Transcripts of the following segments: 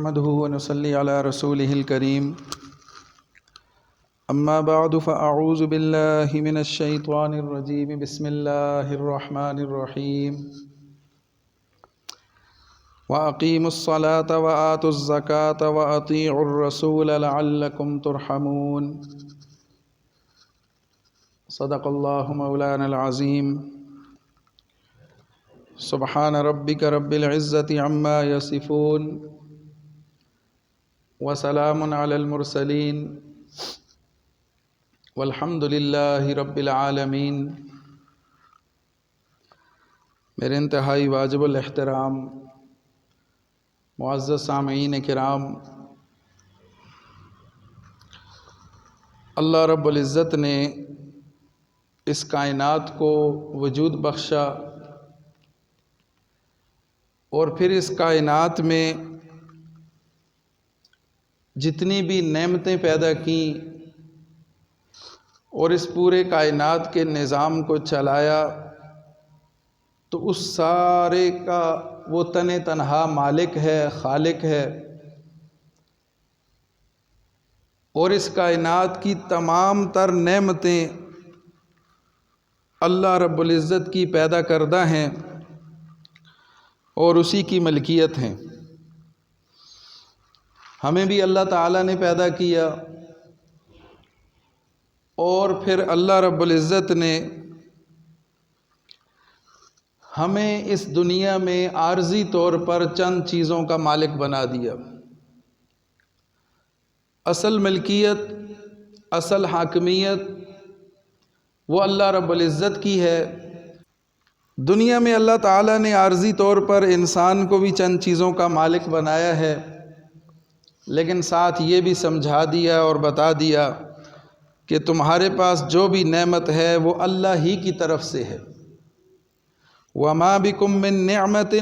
نحمده ونصلي على رسوله الكريم أما بعد فأعوذ بالله من الشيطان الرجيم بسم الله الرحمن الرحيم وأقيموا الصلاة وآتوا الزكاة وأطيعوا الرسول لعلكم ترحمون صدق الله مولانا العظيم سبحان ربك رب العزة عما يصفون وسلام على المرسلين والحمد للہ رب العالمین۔ میرے انتہائی واجب الاحترام معزز سامعین کرام، اللہ رب العزت نے اس کائنات کو وجود بخشا اور پھر اس کائنات میں جتنی بھی نعمتیں پیدا کیں اور اس پورے کائنات کے نظام کو چلایا، تو اس سارے کا وہ تنہا مالک ہے، خالق ہے، اور اس کائنات کی تمام تر نعمتیں اللہ رب العزت کی پیدا کردہ ہیں اور اسی کی ملکیت ہیں۔ ہمیں بھی اللہ تعالیٰ نے پیدا کیا اور پھر اللہ رب العزت نے ہمیں اس دنیا میں عارضی طور پر چند چیزوں کا مالک بنا دیا۔ اصل ملکیت، اصل حاکمیت وہ اللہ رب العزت کی ہے۔ دنیا میں اللہ تعالیٰ نے عارضی طور پر انسان کو بھی چند چیزوں کا مالک بنایا ہے، لیکن ساتھ یہ بھی سمجھا دیا اور بتا دیا کہ تمہارے پاس جو بھی نعمت ہے وہ اللہ ہی کی طرف سے ہے۔ وَمَا بِكُم مِّن نِّعْمَةٍ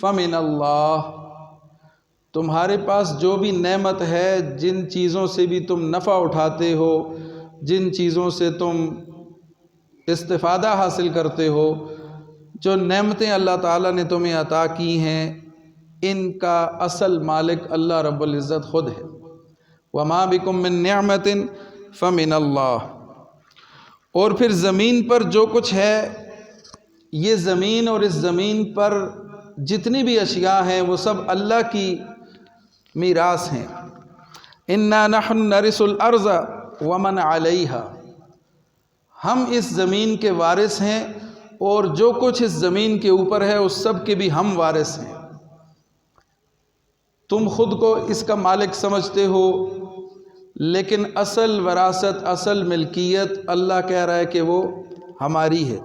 فَمِنَ اللَّهِ، تمہارے پاس جو بھی نعمت ہے، جن چیزوں سے بھی تم نفع اٹھاتے ہو، جن چیزوں سے تم استفادہ حاصل کرتے ہو، جو نعمتیں اللہ تعالیٰ نے تمہیں عطا کی ہیں، ان کا اصل مالک اللہ رب العزت خود ہے۔ وَمَا بِكُم مِّن نِّعْمَةٍ فَمِنَ اللَّهِ۔ اور پھر زمین پر جو کچھ ہے، یہ زمین اور اس زمین پر جتنی بھی اشیاء ہیں وہ سب اللہ کی میراث ہیں۔ اِنَّا نَحْنُ نَرِثُ الْأَرْضَ وَمَنْ عَلَيْهَا، ہم اس زمین کے وارث ہیں اور جو کچھ اس زمین کے اوپر ہے اس سب کے بھی ہم وارث ہیں۔ تم خود کو اس کا مالک سمجھتے ہو، لیکن اصل وراثت، اصل ملکیت اللہ کہہ رہا ہے کہ وہ ہماری ہے۔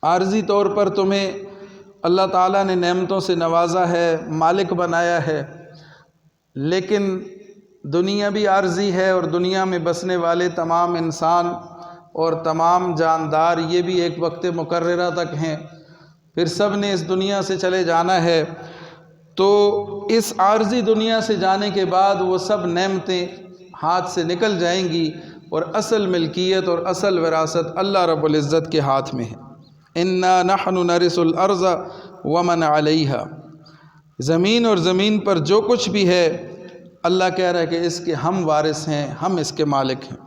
عارضی طور پر تمہیں اللہ تعالیٰ نے نعمتوں سے نوازا ہے، مالک بنایا ہے، لیکن دنیا بھی عارضی ہے اور دنیا میں بسنے والے تمام انسان اور تمام جاندار یہ بھی ایک وقت مقررہ تک ہیں، پھر سب نے اس دنیا سے چلے جانا ہے۔ تو اس عارضی دنیا سے جانے کے بعد وہ سب نعمتیں ہاتھ سے نکل جائیں گی اور اصل ملکیت اور اصل وراثت اللہ رب العزت کے ہاتھ میں ہے۔ اِنَّا نَحْنُ نَرِثُ الْأَرْضَ وَمَنْ عَلَيْهَا، زمین اور زمین پر جو کچھ بھی ہے اللہ کہہ رہا ہے کہ اس کے ہم وارث ہیں، ہم اس کے مالک ہیں۔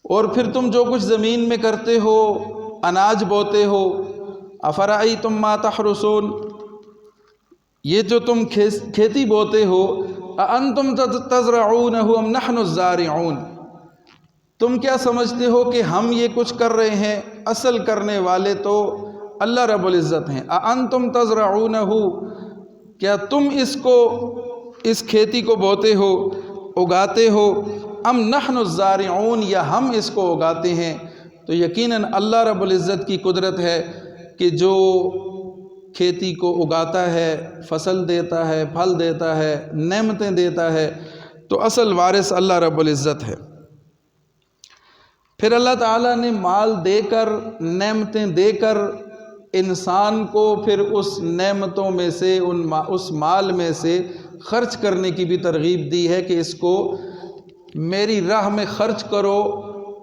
اور پھر تم جو کچھ زمین میں کرتے ہو، اناج بوتے ہو، أَفَرَأَيْتُم مَّا تَحْرُثُونَ، یہ جو تم کھیتی بوتے ہو، أَأَنتُمْ تَزْرَعُونَهُ أَمْ نَحْنُ الزَّارِعُونَ، تم کیا سمجھتے ہو کہ ہم یہ کچھ کر رہے ہیں؟ اصل کرنے والے تو اللہ رب العزت ہیں۔ أَأَنتُمْ تَزْرَعُونَهُ، کیا تم اس کھیتی کو بوتے ہو، اگاتے ہو؟ أَمْ نَحْنُ الزَّارِعُونَ، یا ہم اس کو اگاتے ہیں؟ تو یقیناً اللہ رب العزت کی قدرت ہے کہ جو کھیتی کو اگاتا ہے، فصل دیتا ہے، پھل دیتا ہے، نعمتیں دیتا ہے، تو اصل وارث اللہ رب العزت ہے۔ پھر اللہ تعالیٰ نے مال دے کر، نعمتیں دے کر انسان کو پھر اس نعمتوں میں سے، اس مال میں سے خرچ کرنے کی بھی ترغیب دی ہے کہ اس کو میری راہ میں خرچ کرو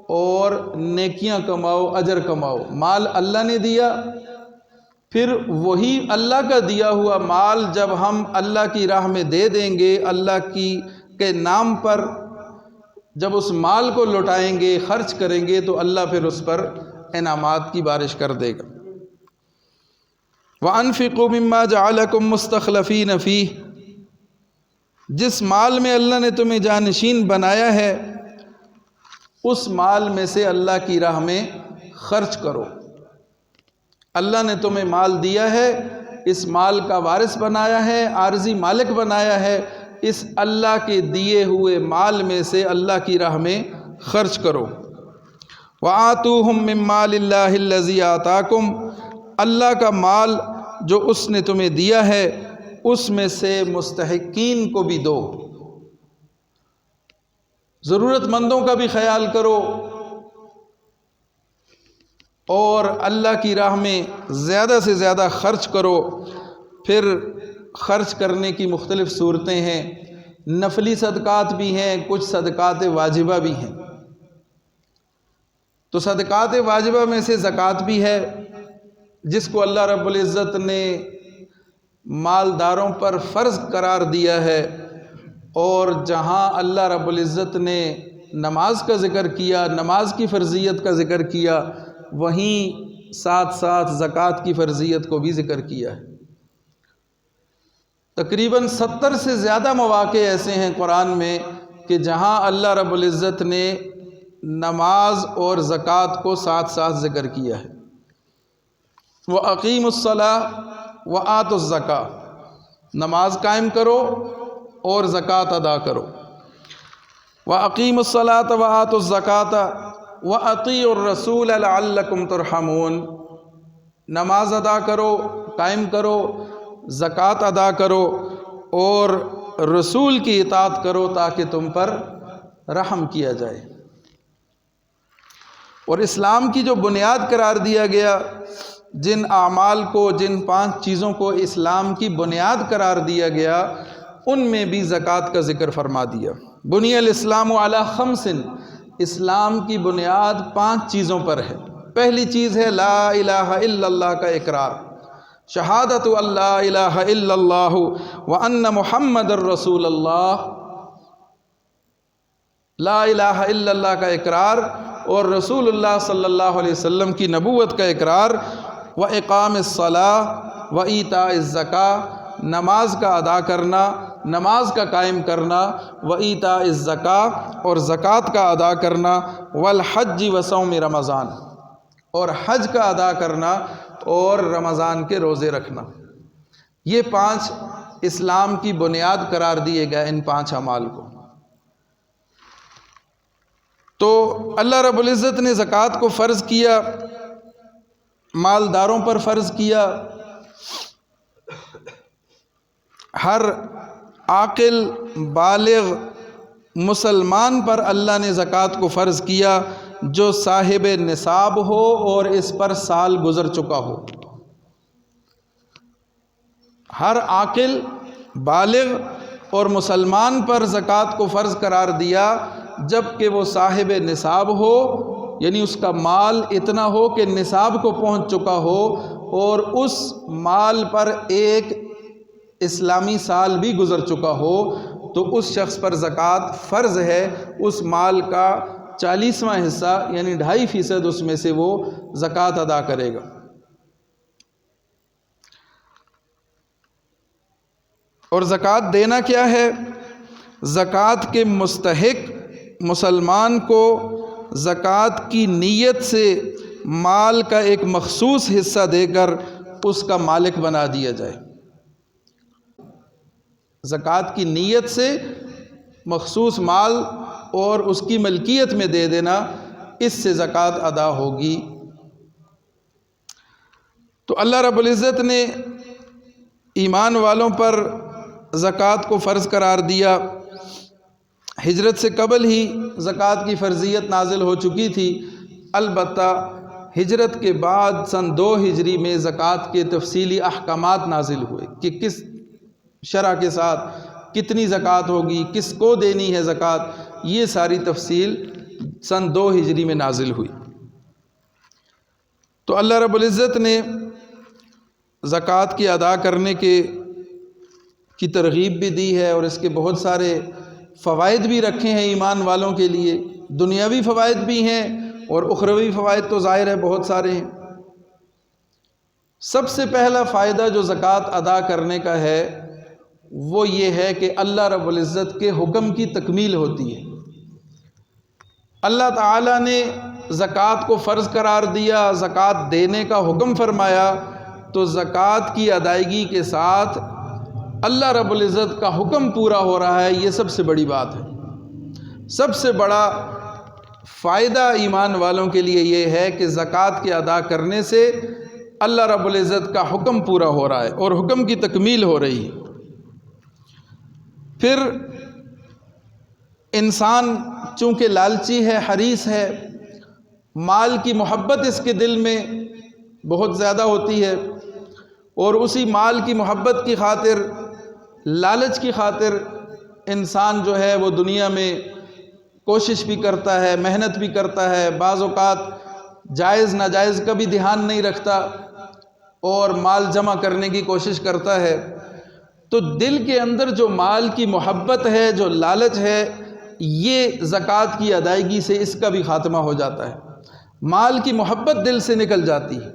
اور نیکیاں کماؤ، اجر کماؤ۔ مال اللہ نے دیا پھر وہی اللہ کا دیا ہوا مال جب ہم اللہ کی راہ میں دے دیں گے، اللہ کے نام پر جب اس مال کو لوٹائیں گے، خرچ کریں گے، تو اللہ پھر اس پر انعامات کی بارش کر دے گا۔ وَأَنفِقُوا مِمَّا جَعَلَكُم مُّسْتَخْلَفِينَ فِيهِ، جس مال میں اللہ نے تمہیں جانشین بنایا ہے اس مال میں سے اللہ کی راہ میں خرچ کرو۔ اللہ نے تمہیں مال دیا ہے، اس مال کا وارث بنایا ہے، عارضی مالک بنایا ہے، اس اللہ کے دیے ہوئے مال میں سے اللہ کی راہ میں خرچ کرو۔ وَآتُوهُم مِّن مَّالِ اللَّهِ الَّذِي آتَاكُمْ، اللہ کا مال جو اس نے تمہیں دیا ہے اس میں سے مستحقین کو بھی دو، ضرورت مندوں کا بھی خیال کرو، اور اللہ کی راہ میں زیادہ سے زیادہ خرچ کرو۔ پھر خرچ کرنے کی مختلف صورتیں ہیں، نفلی صدقات بھی ہیں، کچھ صدقات واجبہ بھی ہیں۔ تو صدقات واجبہ میں سے زکوٰۃ بھی ہے، جس کو اللہ رب العزت نے مالداروں پر فرض قرار دیا ہے، اور جہاں اللہ رب العزت نے نماز کا ذکر کیا، نماز کی فرضیت کا ذکر کیا، وہیں ساتھ ساتھ زکوٰۃ کی فرضیت کو بھی ذکر کیا ہے۔ تقریباً 70 سے زیادہ مواقع ایسے ہیں قرآن میں کہ جہاں اللہ رب العزت نے نماز اور زکوٰۃ کو ساتھ ساتھ ذکر کیا ہے۔ وَأَقِیمُوا الصَّلَاةَ وَآتُوا الزَّکَاةَ، نماز قائم کرو اور زکوٰۃ ادا کرو۔ وَأَقِیمُوا الصَّلَاةَ وَآتُوا الزَّکَاةَ وَأَطِیعُوا الرَّسُولَ لَعَلَّکُمْ تُرْحَمُونَ، نماز ادا کرو، قائم کرو، زکوٰۃ ادا کرو، اور رسول کی اطاعت کرو تاکہ تم پر رحم کیا جائے۔ اور اسلام کی جو بنیاد قرار دیا گیا، جن اعمال کو، جن 5 چیزوں کو اسلام کی بنیاد قرار دیا گیا، ان میں بھی زکوٰۃ کا ذکر فرما دیا۔ بنی الاسلام علی 5، اسلام کی بنیاد 5 چیزوں پر ہے۔ پہلی چیز ہے لا الہ الا اللہ کا اقرار، شہادت اللہ الہ الا اللہ وان محمد الرسول اللہ۔ لا الہ الا اللہ کا اقرار اور رسول اللہ صلی اللہ علیہ وسلم کی نبوت کا اقرار۔ وَإِقَامِ الصَّلَاةِ وَإِيتَاءِ الزَّکَاةِ، نماز کا ادا کرنا، نماز کا قائم کرنا، وَإِيتَاءِ الزَّکَاةِ، اور زکوٰۃ کا ادا کرنا، وَالْحَجِّ وَصَوْمِ رمضان، اور حج کا ادا کرنا اور رمضان کے روزے رکھنا۔ یہ 5 اسلام کی بنیاد قرار دیے گئے، ان 5 اعمال کو۔ تو اللہ رب العزت نے زکوٰۃ کو فرض کیا، مالداروں پر فرض کیا۔ ہر عاقل بالغ مسلمان پر اللہ نے زکوٰۃ کو فرض کیا جو صاحب نصاب ہو اور اس پر سال گزر چکا ہو۔ ہر عاقل بالغ اور مسلمان پر زکوٰۃ کو فرض قرار دیا جب کہ وہ صاحب نصاب ہو، یعنی اس کا مال اتنا ہو کہ نصاب کو پہنچ چکا ہو، اور اس مال پر ایک اسلامی سال بھی گزر چکا ہو، تو اس شخص پر زکوٰۃ فرض ہے۔ اس مال کا 40واں حصہ یعنی 2.5% اس میں سے وہ زکوٰۃ ادا کرے گا۔ اور زکوٰۃ دینا کیا ہے؟ زکوٰۃ کے مستحق مسلمان کو زکوٰۃ کی نیت سے مال کا ایک مخصوص حصہ دے کر اس کا مالک بنا دیا جائے۔ زکوٰۃ کی نیت سے مخصوص مال اور اس کی ملکیت میں دے دینا، اس سے زکوٰۃ ادا ہوگی۔ تو اللہ رب العزت نے ایمان والوں پر زکوٰۃ کو فرض قرار دیا۔ ہجرت سے قبل ہی زکوٰۃ کی فرضیت نازل ہو چکی تھی، البتہ ہجرت کے بعد سن 2 ہجری میں زکوٰۃ کے تفصیلی احکامات نازل ہوئے کہ کس شرح کے ساتھ کتنی زکوٰۃ ہوگی، کس کو دینی ہے زکوٰۃ، یہ ساری تفصیل سن 2 ہجری میں نازل ہوئی۔ تو اللہ رب العزت نے زکوٰۃ کی ادا کرنے کی ترغیب بھی دی ہے، اور اس کے بہت سارے فوائد بھی رکھے ہیں ایمان والوں کے لیے۔ دنیاوی فوائد بھی ہیں اور اخروی فوائد تو ظاہر ہے بہت سارے ہیں۔ سب سے پہلا فائدہ جو زکوٰۃ ادا کرنے کا ہے وہ یہ ہے کہ اللہ رب العزت کے حکم کی تکمیل ہوتی ہے۔ اللہ تعالیٰ نے زکوٰۃ کو فرض قرار دیا، زکوٰۃ دینے کا حکم فرمایا، تو زکوٰۃ کی ادائیگی کے ساتھ اللہ رب العزت کا حکم پورا ہو رہا ہے۔ یہ سب سے بڑی بات ہے۔ سب سے بڑا فائدہ ایمان والوں کے لیے یہ ہے کہ زکوٰۃ کے ادا کرنے سے اللہ رب العزت کا حکم پورا ہو رہا ہے اور حکم کی تکمیل ہو رہی ہے۔ پھر انسان چونکہ لالچی ہے، حریص ہے، مال کی محبت اس کے دل میں بہت زیادہ ہوتی ہے، اور اسی مال کی محبت کی خاطر، لالچ کی خاطر انسان جو ہے وہ دنیا میں کوشش بھی کرتا ہے، محنت بھی کرتا ہے، بعض اوقات جائز ناجائز کا بھی دھیان نہیں رکھتا اور مال جمع کرنے کی کوشش کرتا ہے۔ تو دل کے اندر جو مال کی محبت ہے، جو لالچ ہے، یہ زکوٰۃ کی ادائیگی سے اس کا بھی خاتمہ ہو جاتا ہے۔ مال کی محبت دل سے نکل جاتی ہے۔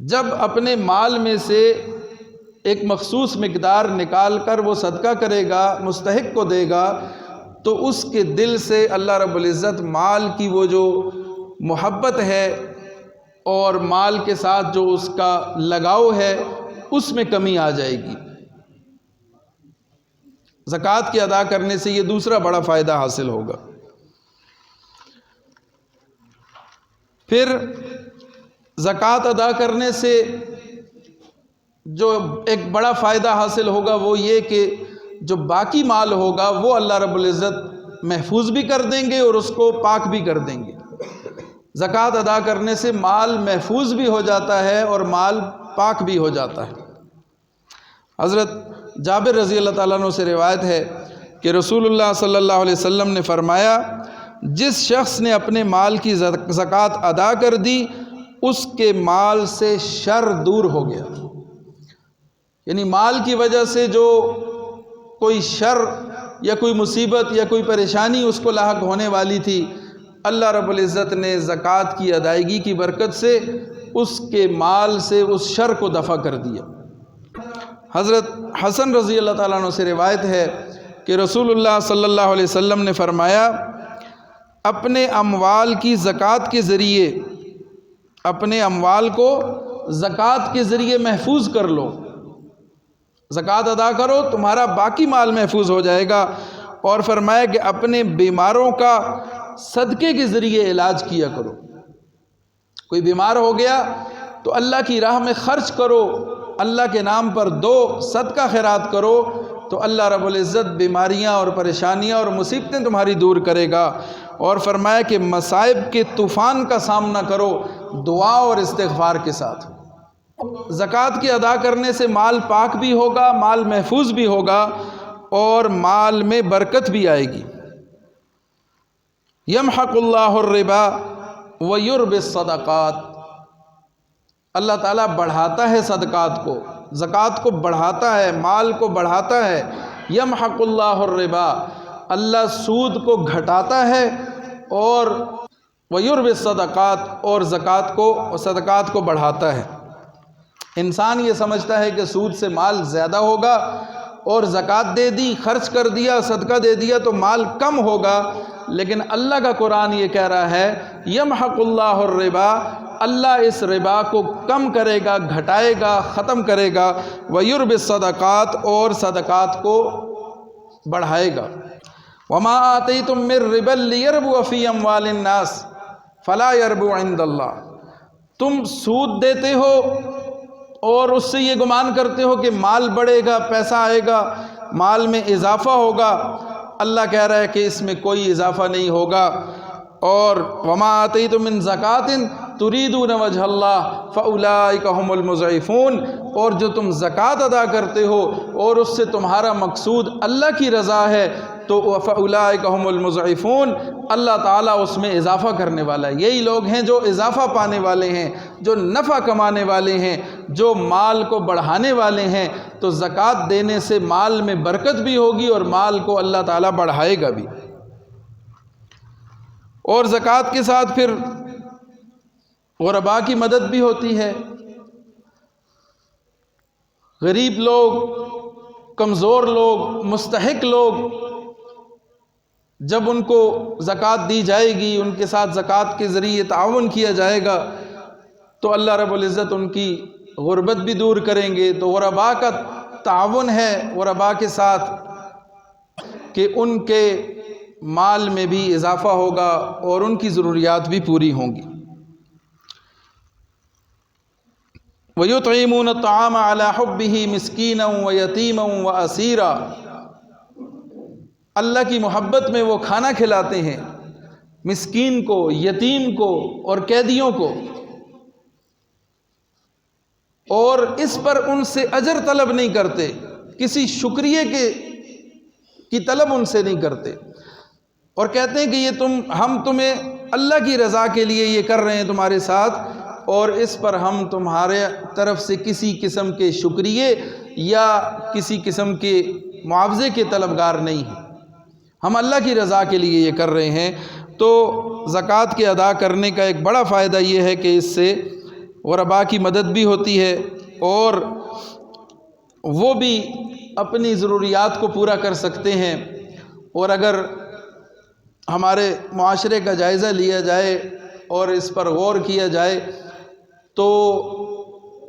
جب اپنے مال میں سے ایک مخصوص مقدار نکال کر وہ صدقہ کرے گا، مستحق کو دے گا، تو اس کے دل سے اللہ رب العزت مال کی وہ جو محبت ہے اور مال کے ساتھ جو اس کا لگاؤ ہے، اس میں کمی آ جائے گی۔ زکوٰۃ کے ادا کرنے سے یہ دوسرا بڑا فائدہ حاصل ہوگا۔ پھر زکوٰۃ ادا کرنے سے جو ایک بڑا فائدہ حاصل ہوگا وہ یہ کہ جو باقی مال ہوگا وہ اللہ رب العزت محفوظ بھی کر دیں گے اور اس کو پاک بھی کر دیں گے۔ زکوٰۃ ادا کرنے سے مال محفوظ بھی ہو جاتا ہے اور مال پاک بھی ہو جاتا ہے۔ حضرت جابر رضی اللہ تعالیٰ عنہ سے روایت ہے کہ رسول اللہ صلی اللہ علیہ وسلم نے فرمایا، جس شخص نے اپنے مال کی زکوٰۃ ادا کر دی، اس کے مال سے شر دور ہو گیا۔ یعنی مال کی وجہ سے جو کوئی شر یا کوئی مصیبت یا کوئی پریشانی اس کو لاحق ہونے والی تھی، اللہ رب العزت نے زکوٰۃ کی ادائیگی کی برکت سے اس کے مال سے اس شر کو دفع کر دیا۔ حضرت حسن رضی اللہ تعالیٰ عنہ سے روایت ہے کہ رسول اللہ صلی اللہ علیہ وسلم نے فرمایا، اپنے اموال کی زکوٰۃ کے ذریعے، اپنے اموال کو زکوٰۃ کے ذریعے محفوظ کر لو، زکوٰۃ ادا کرو، تمہارا باقی مال محفوظ ہو جائے گا۔ اور فرمایا کہ اپنے بیماروں کا صدقے کے ذریعے علاج کیا کرو۔ کوئی بیمار ہو گیا تو اللہ کی راہ میں خرچ کرو، اللہ کے نام پر دو، صدقہ خیرات کرو، تو اللہ رب العزت بیماریاں اور پریشانیاں اور مصیبتیں تمہاری دور کرے گا۔ اور فرمایا کہ مصائب کے طوفان کا سامنا کرو دعا اور استغفار کے ساتھ۔ زکوٰۃ کی ادا کرنے سے مال پاک بھی ہوگا، مال محفوظ بھی ہوگا اور مال میں برکت بھی آئے گی۔ یمحق اللہ الربا ویربی الصدقات، اللہ تعالیٰ بڑھاتا ہے صدقات کو، زکوٰۃ کو بڑھاتا ہے، مال کو بڑھاتا ہے۔ یمحق اللہ الربا، اللہ سود کو گھٹاتا ہے، اور ویربی الصدقات، اور صدقات کو بڑھاتا ہے۔ انسان یہ سمجھتا ہے کہ سود سے مال زیادہ ہوگا، اور زکوٰۃ دے دی، خرچ کر دیا، صدقہ دے دیا تو مال کم ہوگا، لیکن اللہ کا قرآن یہ کہہ رہا ہے یمحق اللہ الربا، اللہ اس ربا کو کم کرے گا، گھٹائے گا، ختم کرے گا، ویربی الصدقات، اور صدقات کو بڑھائے گا۔ وما آتیتم من ربا لیربو فی اموال الناس فلا یربو عند اللہ، تم سود دیتے ہو اور اس سے یہ گمان کرتے ہو کہ مال بڑھے گا، پیسہ آئے گا، مال میں اضافہ ہوگا، اللہ کہہ رہا ہے کہ اس میں کوئی اضافہ نہیں ہوگا۔ اور وما آتیتم من زکوٰۃ تریدون وجہ اللہ فاولئک هم المضعفون، اور جو تم زکوٰۃ ادا کرتے ہو اور اس سے تمہارا مقصود اللہ کی رضا ہے، تو فَأُولَٰئِكَ هُمُ الْمُضْعِفُونَ، اللہ تعالیٰ اس میں اضافہ کرنے والا ہے۔ یہی لوگ ہیں جو اضافہ پانے والے ہیں، جو نفع کمانے والے ہیں، جو مال کو بڑھانے والے ہیں۔ تو زکوٰۃ دینے سے مال میں برکت بھی ہوگی اور مال کو اللہ تعالیٰ بڑھائے گا بھی۔ اور زکوٰۃ کے ساتھ پھر غرباء کی مدد بھی ہوتی ہے۔ غریب لوگ، کمزور لوگ، مستحق لوگ، جب ان کو زکوٰۃ دی جائے گی، ان کے ساتھ زکوٰۃ کے ذریعے تعاون کیا جائے گا، تو اللہ رب العزت ان کی غربت بھی دور کریں گے۔ تو غرباء کا تعاون ہے غرباء کے ساتھ کہ ان کے مال میں بھی اضافہ ہوگا اور ان کی ضروریات بھی پوری ہوں گی۔ وَيُطْعِمُونَ الطَّعَامَ عَلَى حُبِّهِ مِسْكِينًا وَيَتِيمًا وَأَسِيرًا، اللہ کی محبت میں وہ کھانا کھلاتے ہیں مسکین کو، یتیم کو اور قیدیوں کو، اور اس پر ان سے اجر طلب نہیں کرتے، کسی شکریہ کی طلب ان سے نہیں کرتے، اور کہتے ہیں کہ ہم تمہیں اللہ کی رضا کے لیے یہ کر رہے ہیں تمہارے ساتھ، اور اس پر ہم تمہارے طرف سے کسی قسم کے شکریہ یا کسی قسم کے معاوضے کے طلبگار نہیں ہیں، ہم اللہ کی رضا کے لیے یہ کر رہے ہیں۔ تو زکوٰۃ کے ادا کرنے کا ایک بڑا فائدہ یہ ہے کہ اس سے غرباء کی مدد بھی ہوتی ہے اور وہ بھی اپنی ضروریات کو پورا کر سکتے ہیں۔ اور اگر ہمارے معاشرے کا جائزہ لیا جائے اور اس پر غور کیا جائے تو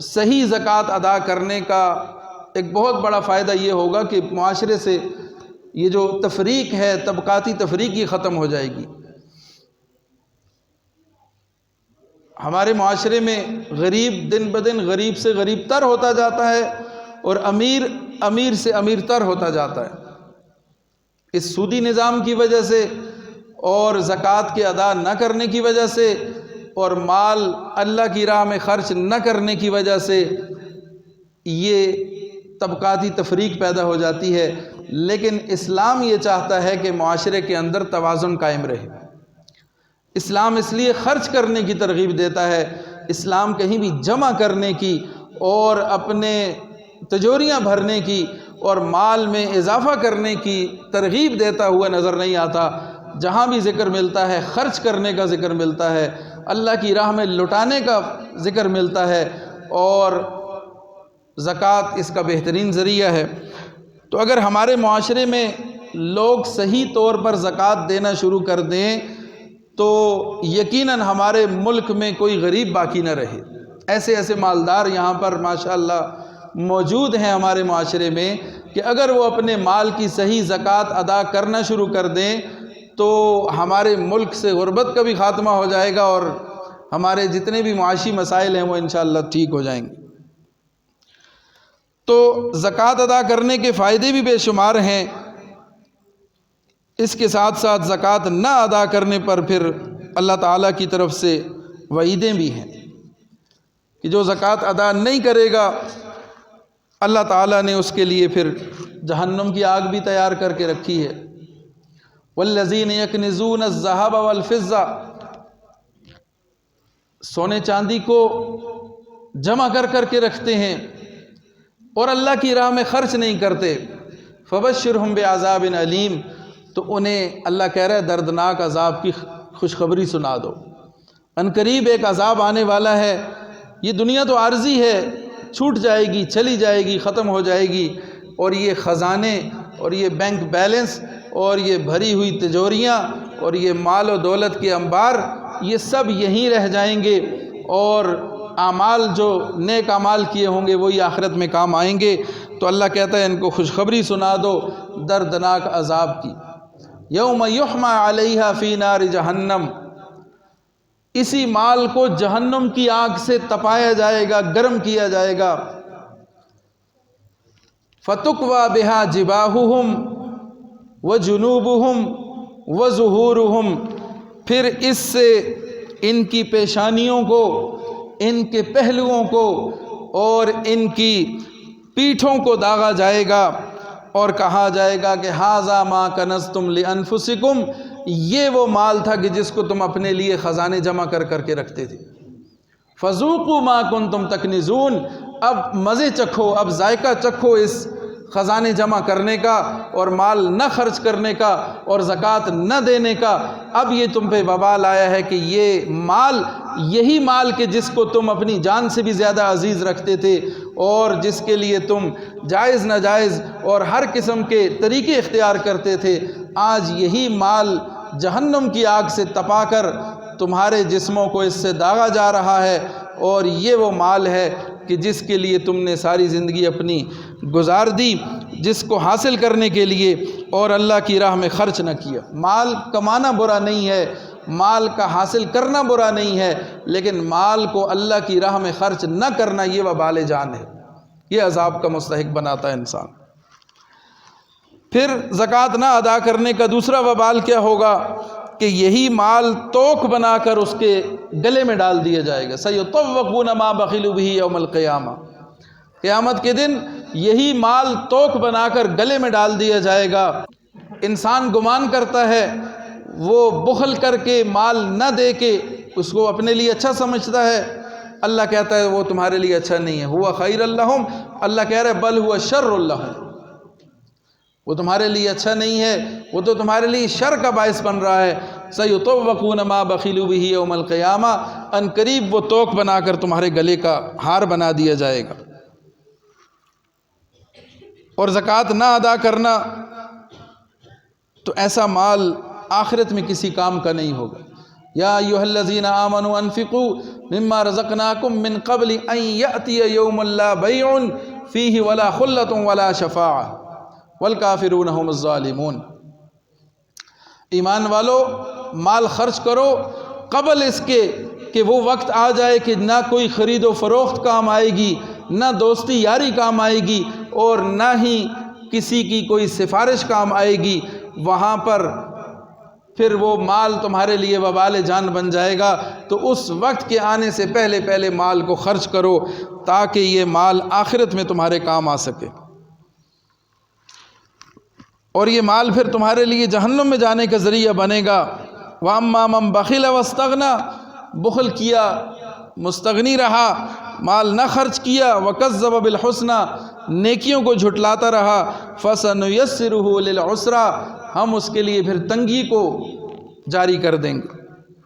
صحیح زکوٰۃ ادا کرنے کا ایک بہت بڑا فائدہ یہ ہوگا کہ معاشرے سے یہ جو تفریق ہے، طبقاتی تفریق، یہ ختم ہو جائے گی۔ ہمارے معاشرے میں غریب دن بدن غریب سے غریب تر ہوتا جاتا ہے اور امیر سے امیر تر ہوتا جاتا ہے، اس سودی نظام کی وجہ سے اور زکوٰۃ کے ادا نہ کرنے کی وجہ سے اور مال اللہ کی راہ میں خرچ نہ کرنے کی وجہ سے یہ طبقاتی تفریق پیدا ہو جاتی ہے۔ لیکن اسلام یہ چاہتا ہے کہ معاشرے کے اندر توازن قائم رہے۔ اسلام اس لیے خرچ کرنے کی ترغیب دیتا ہے، اسلام کہیں بھی جمع کرنے کی اور اپنے تجوریاں بھرنے کی اور مال میں اضافہ کرنے کی ترغیب دیتا ہوا نظر نہیں آتا۔ جہاں بھی ذکر ملتا ہے خرچ کرنے کا ذکر ملتا ہے، اللہ کی راہ میں لٹانے کا ذکر ملتا ہے، اور زکوٰۃ اس کا بہترین ذریعہ ہے۔ تو اگر ہمارے معاشرے میں لوگ صحیح طور پر زکوٰۃ دینا شروع کر دیں تو یقیناً ہمارے ملک میں کوئی غریب باقی نہ رہے۔ ایسے مالدار یہاں پر ماشاءاللہ موجود ہیں ہمارے معاشرے میں کہ اگر وہ اپنے مال کی صحیح زکوٰۃ ادا کرنا شروع کر دیں تو ہمارے ملک سے غربت کا بھی خاتمہ ہو جائے گا اور ہمارے جتنے بھی معاشی مسائل ہیں وہ انشاءاللہ ٹھیک ہو جائیں گے۔ تو زکوٰۃ ادا کرنے کے فائدے بھی بے شمار ہیں، اس کے ساتھ ساتھ زکوٰۃ نہ ادا کرنے پر پھر اللہ تعالیٰ کی طرف سے وعیدیں بھی ہیں کہ جو زکوٰۃ ادا نہیں کرے گا اللہ تعالیٰ نے اس کے لیے پھر جہنم کی آگ بھی تیار کر کے رکھی ہے۔ والذین یکنزون الذھب والفضہ، سونے چاندی کو جمع کر کے رکھتے ہیں اور اللہ کی راہ میں خرچ نہیں کرتے، فبشرہم بعذاب علیم، تو انہیں اللہ کہہ رہا ہے دردناک عذاب کی خوشخبری سنا دو۔ عنقریب ایک عذاب آنے والا ہے، یہ دنیا تو عارضی ہے، چھوٹ جائے گی، چلی جائے گی، ختم ہو جائے گی، اور یہ خزانے اور یہ بینک بیلنس اور یہ بھری ہوئی تجوریاں اور یہ مال و دولت کے انبار یہ سب یہیں رہ جائیں گے، اور اعمال جو نیک اعمال کیے ہوں گے وہی آخرت میں کام آئیں گے۔ تو اللہ کہتا ہے ان کو خوشخبری سنا دو دردناک عذاب کی۔ یوم یحمى علیہا فی نار جہنم، اسی مال کو جہنم کی آگ سے تپایا جائے گا، گرم کیا جائے گا۔ فتکوی بہا جباہہم وجنوبہم وظہورہم، پھر اس سے ان کی پیشانیوں کو، ان کے پہلوؤں کو اور ان کی پیٹھوں کو داغا جائے گا۔ اور کہا جائے گا کہ ھذا ما کنزتم لانفسکم، یہ وہ مال تھا کہ جس کو تم اپنے لیے خزانے جمع کر کر کے رکھتے تھے۔ فذوقوا ما کنتم تکنزون، اب مزے چکھو، اب ذائقہ چکھو اس خزانے جمع کرنے کا اور مال نہ خرچ کرنے کا اور زکوٰۃ نہ دینے کا۔ اب یہ تم پہ وبال آیا ہے کہ یہ مال، یہی مال کہ جس کو تم اپنی جان سے بھی زیادہ عزیز رکھتے تھے اور جس کے لیے تم جائز ناجائز اور ہر قسم کے طریقے اختیار کرتے تھے، آج یہی مال جہنم کی آگ سے تپا کر تمہارے جسموں کو اس سے داغا جا رہا ہے، اور یہ وہ مال ہے کہ جس کے لیے تم نے ساری زندگی اپنی گزار دی، جس کو حاصل کرنے کے لیے اور اللہ کی راہ میں خرچ نہ کیا۔ مال کمانا برا نہیں ہے، مال کا حاصل کرنا برا نہیں ہے، لیکن مال کو اللہ کی راہ میں خرچ نہ کرنا یہ وبال جان ہے، یہ عذاب کا مستحق بناتا ہے انسان۔ پھر زکوٰۃ نہ ادا کرنے کا دوسرا وبال کیا ہوگا کہ یہی مال توق بنا کر اس کے گلے میں ڈال دیا جائے گا۔ سَيُطَوَّقُونَ مَا بَخِلُوا بِهِ يَوْمَ الْقِيَامَةِ، قیامت کے دن یہی مال توق بنا کر گلے میں ڈال دیا جائے گا۔ انسان گمان کرتا ہے، وہ بخل کر کے مال نہ دے کے اس کو اپنے لیے اچھا سمجھتا ہے، اللہ کہتا ہے وہ تمہارے لیے اچھا نہیں ہے، ہوا خیر لہم، اللہ کہہ رہا ہے بل ہوا شر لہم، وہ تمہارے لیے اچھا نہیں ہے، وہ تو تمہارے لیے شر کا باعث بن رہا ہے۔ سَيُطَوَّقُونَ مَا بَخِلُوا بِهِ يَوْمَ الْقِيَامَةِ، ان قریب وہ توق بنا کر تمہارے گلے کا ہار بنا دیا جائے گا۔ اور زکوٰۃ نہ ادا کرنا تو ایسا مال آخرت میں کسی کام کا نہیں ہوگا۔ یا ایھا الذین آمنوا انفقوا مما رزقناکم من قبل ان یأتی یوم لا بیع فیہ ولا خلۃ ولا شفاعۃ والکافرون هم الظالمون، ایمان والو مال خرچ کرو قبل اس کے کہ وہ وقت آ جائے کہ نہ کوئی خرید و فروخت کام آئے گی، نہ دوستی یاری کام آئے گی، اور نہ ہی کسی کی کوئی سفارش کام آئے گی۔ وہاں پر پھر وہ مال تمہارے لیے وبال جان بن جائے گا۔ تو اس وقت کے آنے سے پہلے پہلے مال کو خرچ کرو تاکہ یہ مال آخرت میں تمہارے کام آ سکے، اور یہ مال پھر تمہارے لیے جہنم میں جانے کا ذریعہ بنے گا۔ وَأَمَّا مَن بَخِلَ وَاسْتَغْنَىٰ، بخل کیا، مستغنی رہا، مال نہ خرچ کیا، وَكَذَّبَ بِالْحُسْنَىٰ، نیکیوں کو جھٹلاتا رہا، فَسَنُيَسِّرُهُ لِلْعُسْرَىٰ، ہم اس کے لیے پھر تنگی کو جاری کر دیں گے۔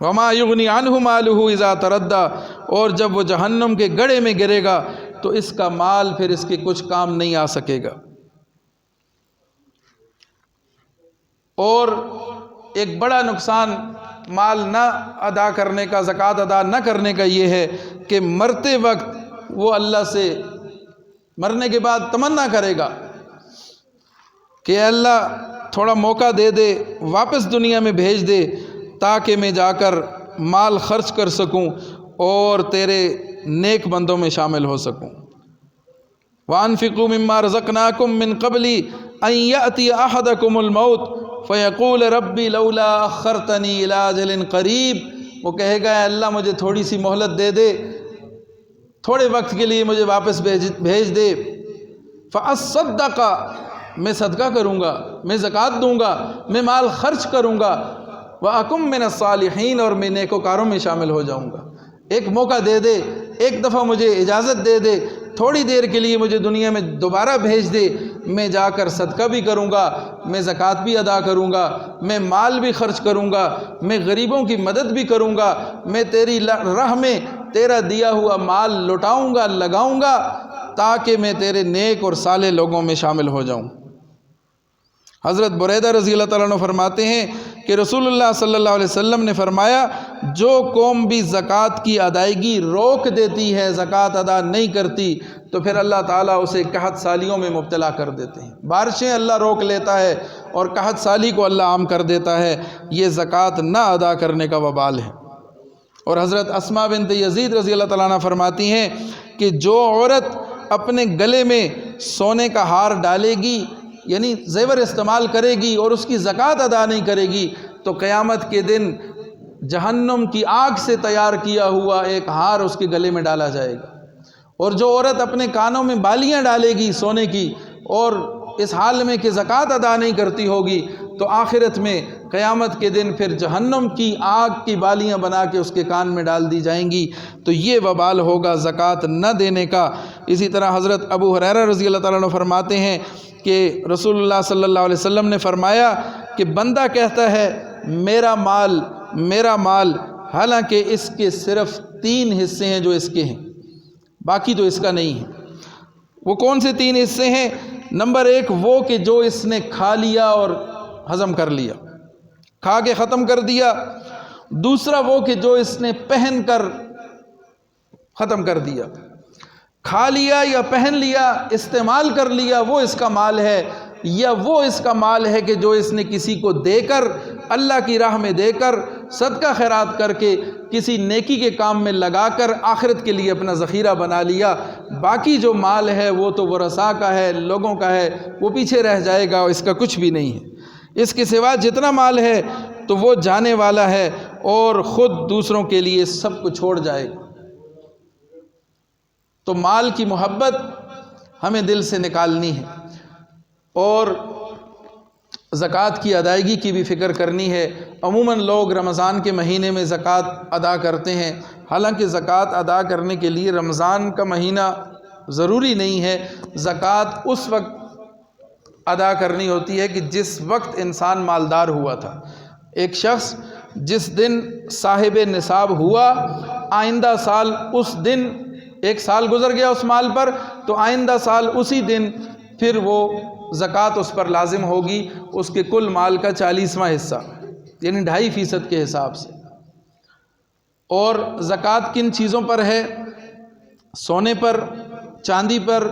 وَمَا يُغْنِي عَنْهُ مَالُهُ إِذَا تَرَدَّىٰ، اور جب وہ جہنم کے گڑھے میں گرے گا تو اس کا مال پھر اس کے کچھ کام نہیں آ سکے گا۔ اور ایک بڑا نقصان مال نہ ادا کرنے کا، زکوٰۃ ادا نہ کرنے کا یہ ہے کہ مرتے وقت وہ اللہ سے مرنے کے بعد تمنا کرے گا کہ اے اللہ تھوڑا موقع دے دے، واپس دنیا میں بھیج دے تاکہ میں جا کر مال خرچ کر سکوں اور تیرے نیک بندوں میں شامل ہو سکوں۔ وَأَنفِقُوا مِمَّا رَزَقْنَاكُم مِّن قَبْلِ أَن يَأْتِيَ أَحَدَكُمُ الْمَوْتُ فَيَقُولَ رَبِّ لَوْلَا أَخَّرْتَنِي إِلَىٰ أَجَلٍ قَرِيبٍ، وہ کہے گا اے اللہ مجھے تھوڑی سی مہلت دے دے، تھوڑے وقت کے لیے مجھے واپس بھیج دے۔ فَأَصَّدَّقَ، میں صدقہ کروں گا، میں زکوٰۃ دوں گا، میں مال خرچ کروں گا، وَأَكُن مِّنَ الصَّالِحِينَ، اور میں نیکوکاروں میں شامل ہو جاؤں گا۔ ایک موقع دے دے، ایک دفعہ مجھے اجازت دے دے، تھوڑی دیر کے لیے مجھے دنیا میں دوبارہ بھیج دے، میں جا کر صدقہ بھی کروں گا، میں زکوٰۃ بھی ادا کروں گا، میں مال بھی خرچ کروں گا، میں غریبوں کی مدد بھی کروں گا، میں تیری راہ میں تیرا دیا ہوا مال لٹاؤں گا، لگاؤں گا تاکہ میں تیرے نیک اور صالح لوگوں میں شامل ہو جاؤں۔ حضرت بریدہ رضی اللہ تعالیٰ عنہ فرماتے ہیں کہ رسول اللہ صلی اللہ علیہ وسلم نے فرمایا، جو قوم بھی زکوٰۃ کی ادائیگی روک دیتی ہے، زکوٰۃ ادا نہیں کرتی، تو پھر اللہ تعالیٰ اسے قحط سالیوں میں مبتلا کر دیتے ہیں۔ بارشیں اللہ روک لیتا ہے اور قحط سالی کو اللہ عام کر دیتا ہے، یہ زکوٰۃ نہ ادا کرنے کا وبال ہے۔ اور حضرت اسماء بنت یزید رضی اللہ تعالیٰ عنہ فرماتی ہیں کہ جو عورت اپنے گلے میں سونے کا ہار ڈالے گی، یعنی زیور استعمال کرے گی، اور اس کی زکوٰۃ ادا نہیں کرے گی، تو قیامت کے دن جہنم کی آگ سے تیار کیا ہوا ایک ہار اس کے گلے میں ڈالا جائے گا۔ اور جو عورت اپنے کانوں میں بالیاں ڈالے گی سونے کی اور اس حال میں کہ زکوٰۃ ادا نہیں کرتی ہوگی تو آخرت میں قیامت کے دن پھر جہنم کی آگ کی بالیاں بنا کے اس کے کان میں ڈال دی جائیں گی۔ تو یہ وبال ہوگا زکوٰۃ نہ دینے کا۔ اسی طرح حضرت ابو ہریرہ رضی اللہ تعالیٰ عنہ فرماتے ہیں کہ رسول اللہ صلی اللہ علیہ وسلم نے فرمایا کہ بندہ کہتا ہے میرا مال، حالانکہ اس کے صرف 3 حصے ہیں جو اس کے ہیں، باقی تو اس کا نہیں ہے۔ وہ کون سے 3 حصے ہیں؟ نمبر 1 وہ کہ جو اس نے کھا لیا اور ہضم کر لیا، کھا کے ختم کر دیا۔ دوسرا وہ کہ جو اس نے پہن کر ختم کر دیا، کھا لیا یا پہن لیا، استعمال کر لیا، وہ اس کا مال ہے۔ یا وہ اس کا مال ہے کہ جو اس نے کسی کو دے کر، اللہ کی راہ میں دے کر، صدقہ خیرات کر کے، کسی نیکی کے کام میں لگا کر آخرت کے لیے اپنا ذخیرہ بنا لیا۔ باقی جو مال ہے وہ تو ورثاء کا ہے، لوگوں کا ہے، وہ پیچھے رہ جائے گا، اس کا کچھ بھی نہیں ہے۔ اس کے سوا جتنا مال ہے تو وہ جانے والا ہے اور خود دوسروں کے لیے سب کو چھوڑ جائے گا۔ تو مال کی محبت ہمیں دل سے نکالنی ہے اور زکوٰۃ کی ادائیگی کی بھی فکر کرنی ہے۔ عموماً لوگ رمضان کے مہینے میں زکوٰۃ ادا کرتے ہیں، حالانکہ زکوٰۃ ادا کرنے کے لیے رمضان کا مہینہ ضروری نہیں ہے۔ زکوٰۃ اس وقت ادا کرنی ہوتی ہے کہ جس وقت انسان مالدار ہوا تھا۔ ایک شخص جس دن صاحب نصاب ہوا، آئندہ سال اس دن، 1 سال گزر گیا اس مال پر، تو آئندہ سال اسی دن پھر وہ زکوٰۃ اس پر لازم ہوگی، اس کے کل مال کا 40واں حصہ، یعنی 2.5% کے حساب سے۔ اور زکوٰۃ کن چیزوں پر ہے؟ سونے پر، چاندی پر،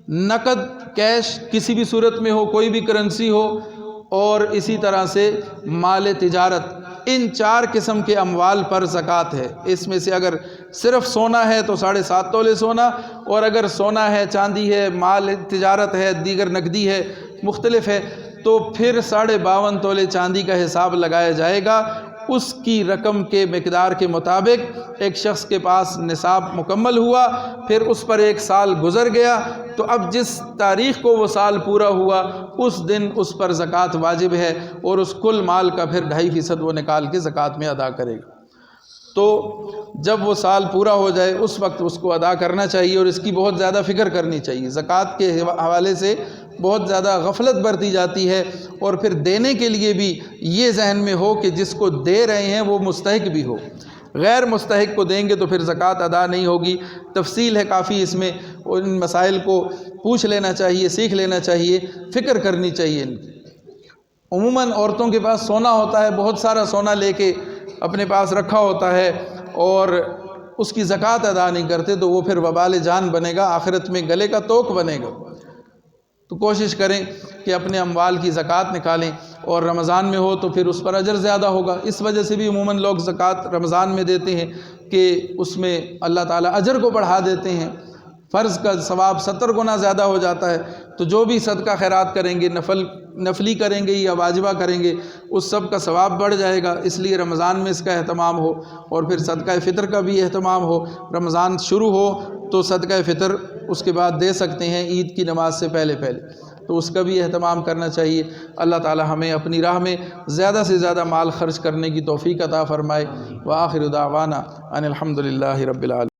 نقد کیش کسی بھی صورت میں ہو، کوئی بھی کرنسی ہو، اور اسی طرح سے مال تجارت۔ ان 4 قسم کے اموال پر زکوٰۃ ہے۔ اس میں سے اگر صرف سونا ہے تو 7.5 تولے سونا، اور اگر سونا ہے، چاندی ہے، مال تجارت ہے، دیگر نقدی ہے، مختلف ہے، تو پھر 52.5 تولے چاندی کا حساب لگایا جائے گا۔ اس کی رقم کے مقدار کے مطابق ایک شخص کے پاس نصاب مکمل ہوا، پھر اس پر 1 سال گزر گیا، تو اب جس تاریخ کو وہ سال پورا ہوا اس دن اس پر زکوٰۃ واجب ہے، اور اس کل مال کا پھر 2.5% وہ نکال کے زکوٰۃ میں ادا کرے گا۔ تو جب وہ سال پورا ہو جائے اس وقت اس کو ادا کرنا چاہیے، اور اس کی بہت زیادہ فکر کرنی چاہیے۔ زکوٰۃ کے حوالے سے بہت زیادہ غفلت برتی جاتی ہے، اور پھر دینے کے لیے بھی یہ ذہن میں ہو کہ جس کو دے رہے ہیں وہ مستحق بھی ہو۔ غیر مستحق کو دیں گے تو پھر زکوٰۃ ادا نہیں ہوگی۔ تفصیل ہے کافی اس میں، اور ان مسائل کو پوچھ لینا چاہیے، سیکھ لینا چاہیے، فکر کرنی چاہیے ان کی۔ عموماً عورتوں کے پاس سونا ہوتا ہے، بہت سارا سونا لے کے اپنے پاس رکھا ہوتا ہے، اور اس کی زکوٰۃ ادا نہیں کرتے، تو وہ پھر وبال جان بنے گا، آخرت میں گلے کا توق بنے گا۔ تو کوشش کریں کہ اپنے اموال کی زکوٰۃ نکالیں، اور رمضان میں ہو تو پھر اس پر اجر زیادہ ہوگا۔ اس وجہ سے بھی عموماً لوگ زکوٰۃ رمضان میں دیتے ہیں کہ اس میں اللہ تعالیٰ اجر کو بڑھا دیتے ہیں، فرض کا ثواب 70 گنا زیادہ ہو جاتا ہے۔ تو جو بھی صدقہ خیرات کریں گے، نفلی کریں گے یا واجبہ کریں گے، اس سب کا ثواب بڑھ جائے گا۔ اس لیے رمضان میں اس کا اہتمام ہو، اور پھر صدقہ فطر کا بھی اہتمام ہو۔ رمضان شروع ہو تو صدقہ فطر اس کے بعد دے سکتے ہیں، عید کی نماز سے پہلے تو اس کا بھی اہتمام کرنا چاہیے۔ اللہ تعالی ہمیں اپنی راہ میں زیادہ سے زیادہ مال خرچ کرنے کی توفیق عطا فرمائے۔ وآخر دعوانا ان الحمد للہ رب العالمین۔